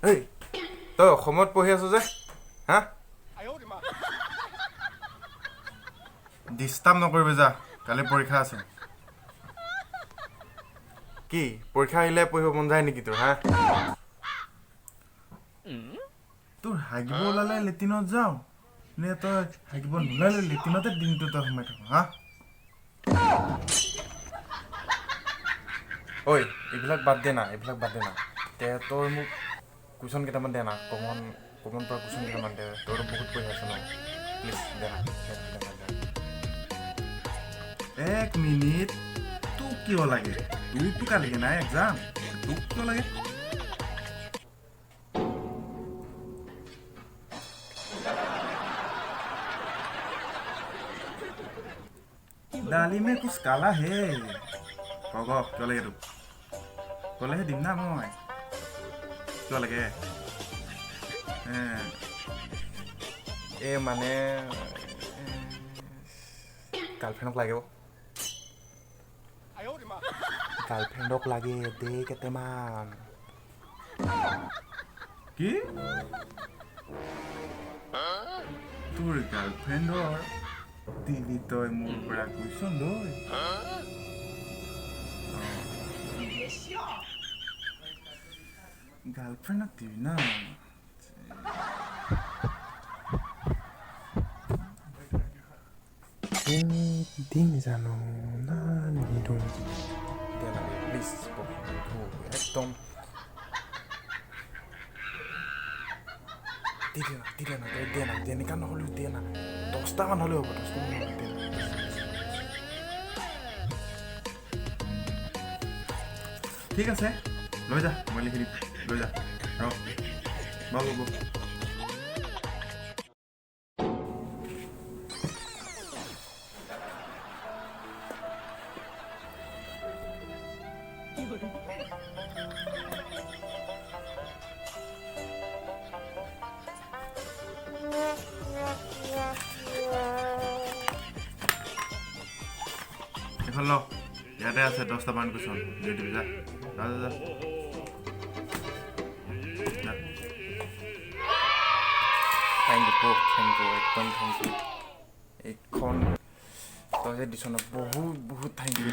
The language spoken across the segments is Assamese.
এই তই অসমত পঢ়ি আছ যে হা ডিষ্টাৰ্ব নকৰিবি যা কালি পৰীক্ষা আছে কি পৰীক্ষা আহিলে পঢ়িব মন যায় নেকি তোৰ হা তোৰ হাগিব ওলালে লেট্ৰিনত যাওঁ নে তই হাগিব নোলালে লেট্ৰিনতে দিনটো তই সোমাই থাক হা ঐ এইবিলাক বাদ দে না তে তই মোক কুৱেশ্যন কেইটামান দে না কমন পৰা কুৱেশ্যন কেইটামান দে তইতো বহুত পঢ়ি আছ ন প্লিজ দে না এক মিনিট তোক কিয় লাগে তোৰতো কালিকে নাই এক্সাম তোক কিয় লাগে डाली में कुछ काला है कग क्यों लगे তোক ক'লেহে দিম না মই কিয় লাগে মানে গাৰ্লফ্ৰেণ্ডক লাগিব গাৰ্লফ্ৰেণ্ডক লাগে দে কেইটামান কি তোৰ গাৰ্লফ্ৰেণ্ডৰ দিলি তই মোৰ পৰা কুৱেশ্যন লৈ গাৰ্লফ্ৰেণ্ডক দিবি না দিম জানো না নিদিওঁ দে না প্লিজ একদম দে না তেনেকুৱা নহ'লেও দে না 10টামান হ'লেও হ'ব 10টামান দে না ঠিক আছে লৈ যা মই লিখি দিম লৈ যা ৰ বাবু এখন ল ইয়াতে আছে 10টামান কুৱেশ্যন লৈ দিবি যা যা থেংক ইউ একদম থেংক ইউ এইখন তই যে দিছ ন বহুত থেংক ইউ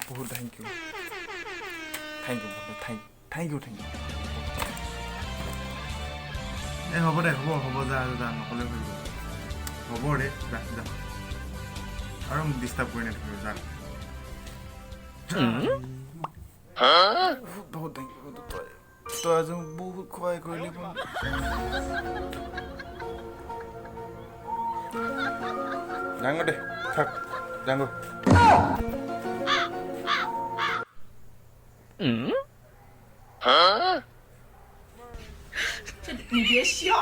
বহুত থেংক ইউ এই হ'ব দে হ'ব যা নক'লে হৈ গ'ল হ'ব দে যা আৰু মোক ডিষ্টাৰ্ব কৰি নাথাকিব যা বহুত থেংক ইউ তই আজি মোক বহুত সহায় কৰিলি যাংগো দে থাক যাংগো你别笑。